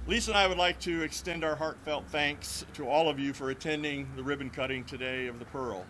Lisa and I would like to extend our heartfelt thanks to all of you for attending the ribbon cutting today of the Pearl.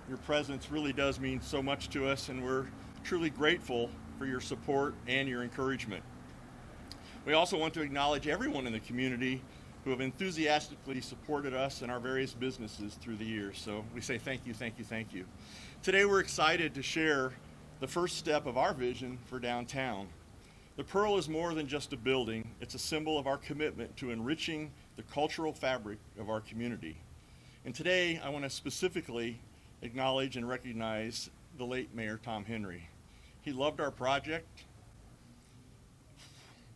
Your presence really does mean so much to us, and we're truly grateful for your support and your encouragement. We also want to acknowledge everyone in the community who have enthusiastically supported us and our various businesses through the years. So we say thank you, thank you, thank you. Today we're excited to share the first step of our vision for downtown. The Pearl is more than just a building. It's a symbol of our commitment to enriching the cultural fabric of our community. And today I want to specifically acknowledge and recognize the late Mayor Tom Henry. He loved our project,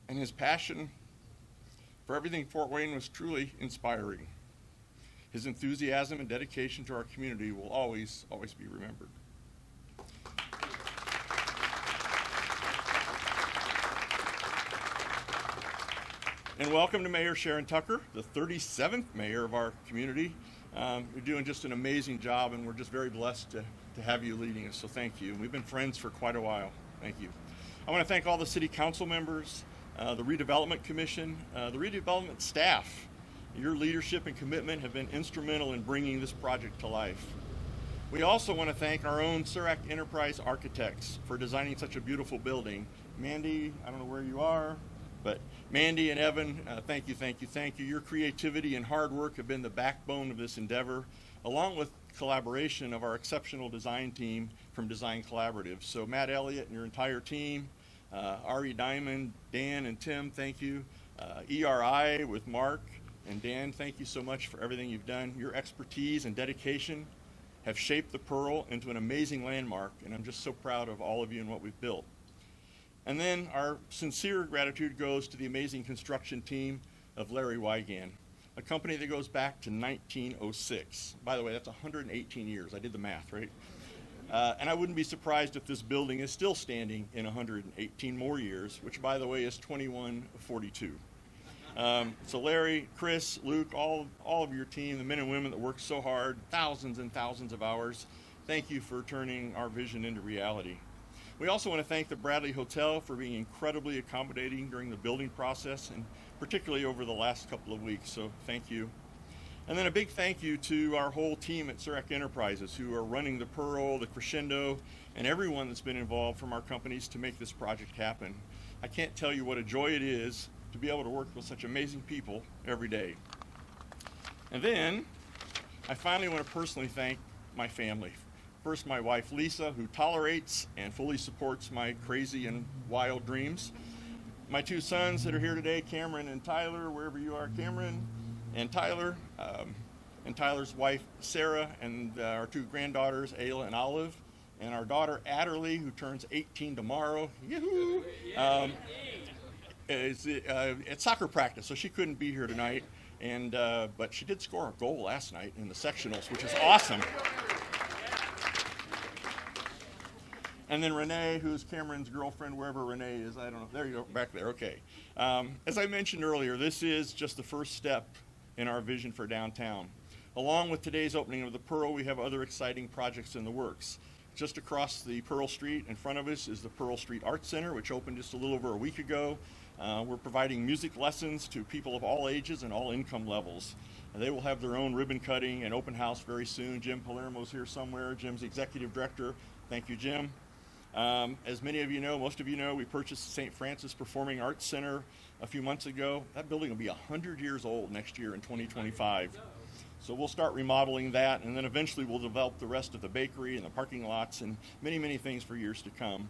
and his passion for everything Fort Wayne was truly inspiring. His enthusiasm and dedication to our community will always be remembered. And welcome to Mayor Sharon Tucker, the 37th mayor of our community. You're doing just an amazing job, and we're just very blessed to have you leading us, so thank you. We've been friends for quite a while. Thank you. I want to thank all the city council members, the redevelopment commission, the redevelopment staff. Your leadership and commitment have been instrumental in bringing this project to life. We also want to thank our own Surack Enterprise architects for designing such a beautiful building. Mandy, I don't know where you are, but Mandy and Evan, thank you, thank you, thank you. Your creativity and hard work have been the backbone of this endeavor, along with collaboration of our exceptional design team from Design Collaborative. So Matt Elliott and your entire team, Ari Diamond, Dan and Tim, thank you. ERI with Mark and Dan, thank you so much for everything you've done. Your expertise and dedication have shaped the Pearl into an amazing landmark, and I'm just so proud of all of you and what we've built. And then our sincere gratitude goes to the amazing construction team of Larry Weigand, a company that goes back to 1906. By the way, that's 118 years. I did the math, right? And I wouldn't be surprised if this building is still standing in 118 more years, which, by the way, is 2142. So Larry, Chris, Luke, all of your team, the men and women that worked so hard, thousands and thousands of hours, thank you for turning our vision into reality. We also want to thank the Bradley Hotel for being incredibly accommodating during the building process, and particularly over the last couple of weeks, so thank you. And then a big thank you to our whole team at Surack Enterprises who are running the Pearl, the Crescendo, and everyone that's been involved from our companies to make this project happen. I can't tell you what a joy it is to be able to work with such amazing people every day. And then I finally want to personally thank my family. First, my wife Lisa, who tolerates and fully supports my crazy and wild dreams. My two sons that are here today, Cameron and Tyler, wherever you are, Cameron and Tyler, and Tyler's wife Sarah, and our two granddaughters Ayla and Olive, and our daughter Adderley, who turns 18 tomorrow. Yoo-hoo! Is at soccer practice, so she couldn't be here tonight, and but she did score a goal last night in the sectionals, which is awesome. And then Renee, who's Cameron's girlfriend, wherever Renee is, I don't know. There you go, back there, okay. As I mentioned earlier, this is just the first step in our vision for downtown. Along with today's opening of the Pearl, we have other exciting projects in the works. Just across the Pearl Street in front of us is the Pearl Street Arts Center, which opened just a little over a week ago. We're providing music lessons to people of all ages and all income levels. They will have their own ribbon cutting and open house very soon. Jim Palermo's here somewhere. Jim's the executive director. Thank you, Jim. As many of you know, most of you know, we purchased the St. Francis Performing Arts Center a few months ago. That building will be 100 years old next year in 2025. So we'll start remodeling that, and then eventually we'll develop the rest of the bakery and the parking lots and many, many things for years to come.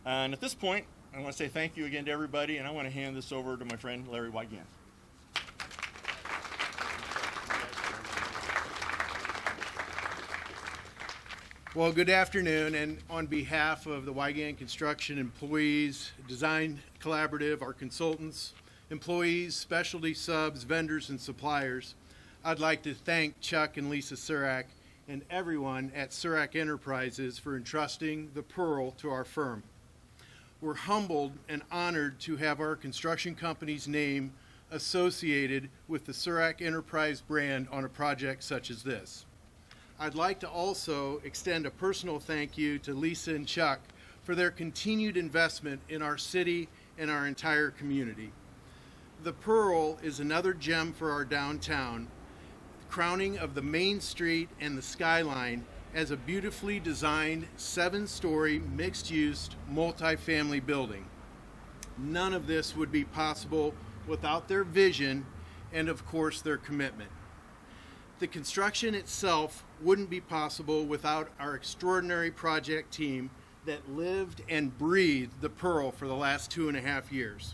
And at this point, I want to say thank you again to everybody, and I want to hand this over to my friend Larry Weigand. Well, good afternoon, and on behalf of the Weigand Construction employees, Design Collaborative, our consultants, employees, specialty subs, vendors, and suppliers, I'd like to thank Chuck and Lisa Surack and everyone at Surack Enterprises for entrusting the Pearl to our firm. We're humbled and honored to have our construction company's name associated with the Surack Enterprise brand on a project such as this. I'd like to also extend a personal thank you to Lisa and Chuck for their continued investment in our city and our entire community. The Pearl is another gem for our downtown, crowning of the Main Street and the skyline as a beautifully designed 7-story mixed-use multifamily building. None of this would be possible without their vision and, of course, their commitment. The construction itself wouldn't be possible without our extraordinary project team that lived and breathed the Pearl for the last 2.5 years.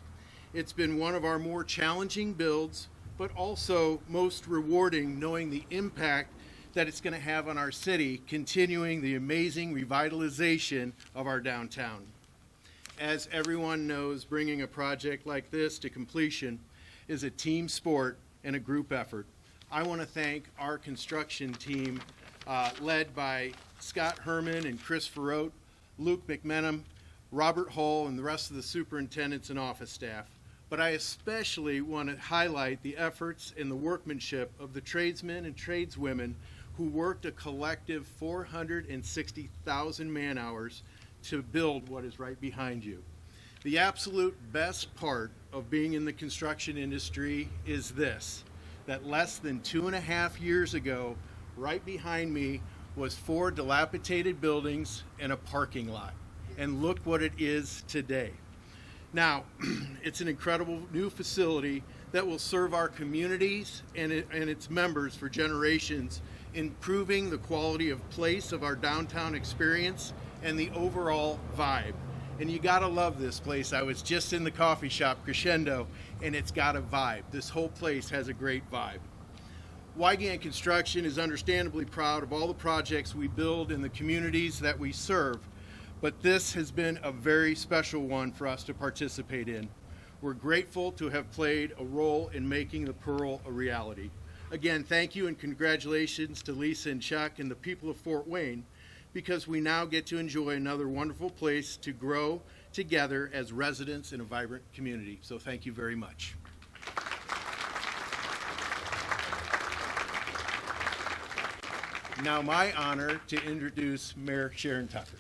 It's been one of our more challenging builds, but also most rewarding, knowing the impact that it's going to have on our city, continuing the amazing revitalization of our downtown. As everyone knows, bringing a project like this to completion is a team sport and a group effort. I want to thank our construction team, led by Scott Herman and Chris Farrote, Luke McMenem, Robert Hull, and the rest of the superintendents and office staff. But I especially want to highlight the efforts and the workmanship of the tradesmen and tradeswomen who worked a collective 460,000 man-hours to build what is right behind you. The absolute best part of being in the construction industry is this, that less than 2.5 years ago, right behind me was 4 dilapidated buildings and a parking lot. And look what it is today. Now, it's an incredible new facility that will serve our communities and its members for generations, improving the quality of place of our downtown experience and the overall vibe. And you gotta love this place. I was just in the coffee shop, Crescendo, and it's got a vibe. This whole place has a great vibe. Weigand Construction is understandably proud of all the projects we build in the communities that we serve, but this has been a very special one for us to participate in. We're grateful to have played a role in making the Pearl a reality. Again, thank you and congratulations to Lisa and Chuck and the people of Fort Wayne, because we now get to enjoy another wonderful place to grow together as residents in a vibrant community. So thank you very much. Now my honor to introduce Mayor Sharon Tucker.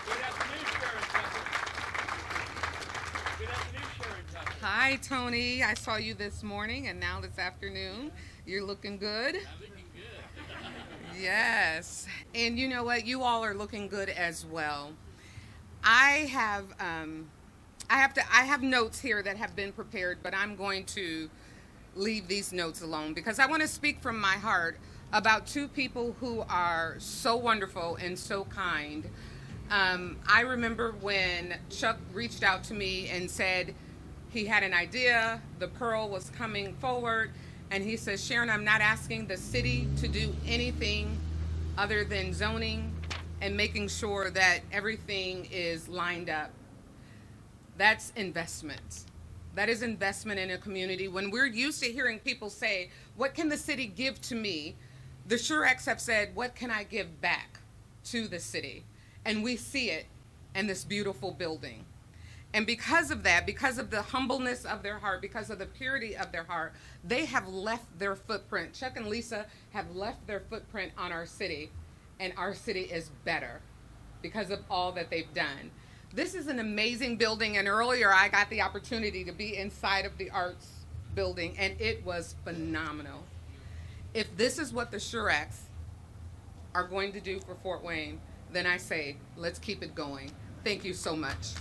Good afternoon, Sharon Tucker. Good afternoon, Sharon Tucker. Hi, Tony. I saw you this morning and now this afternoon. You're looking good. I'm looking good. Yes. And you know what? You all are looking good as well. I have notes here that have been prepared, but I'm going to leave these notes alone because I want to speak from my heart about 2 people who are so wonderful and so kind. I remember when Chuck reached out to me and said he had an idea, the Pearl was coming forward, and he says, Sharon, I'm not asking the city to do anything other than zoning and making sure that everything is lined up. That's investment. That is investment in a community. When we're used to hearing people say, what can the city give to me? The Suracks have said, what can I give back to the city? And we see it in this beautiful building. And because of that, because of the humbleness of their heart, because of the purity of their heart, they have left their footprint. Chuck and Lisa have left their footprint on our city, and our city is better because of all that they've done. This is an amazing building, and earlier I got the opportunity to be inside of the arts building, and it was phenomenal. If this is what the Suracks are going to do for Fort Wayne, then I say, let's keep it going. Thank you so much.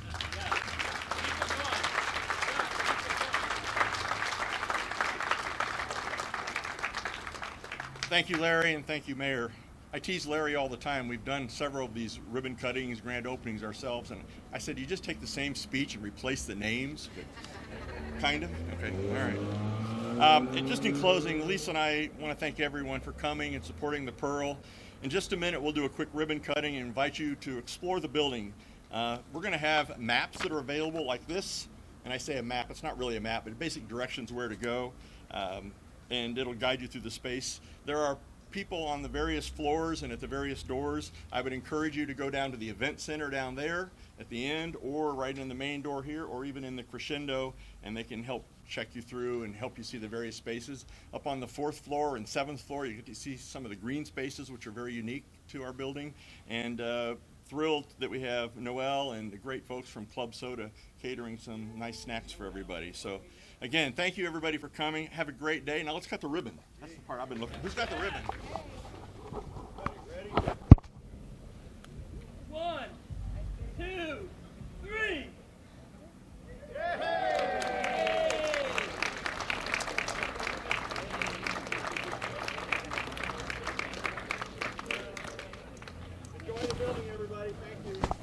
Thank you, Larry, and thank you, Mayor. I tease Larry all the time. We've done several of these ribbon cuttings, grand openings ourselves, and I said, you just take the same speech and replace the names? Kind of? Okay, all right. And just in closing, Lisa and I want to thank everyone for coming and supporting the Pearl. In just a minute, we'll do a quick ribbon cutting and invite you to explore the building. We're going to have maps that are available like this, and I say a map, it's not really a map, but basic directions where to go, and it'll guide you through the space. There are people on the various floors and at the various doors. I would encourage you to go down to the event center down there at the end, or right in the main door here, or even in the Crescendo, and they can help check you through and help you see the various spaces. Up on the 4th floor and 7th floor, you get to see some of the green spaces, which are very unique to our building. And thrilled that we have Noel and the great folks from Club Soda catering some nice snacks for everybody. So again, thank you everybody for coming. Have a great day. Now let's cut the ribbon. That's the part I've been looking for. Who's got the ribbon? Ready? 1, 2, 3. Enjoy the building, everybody. Thank you.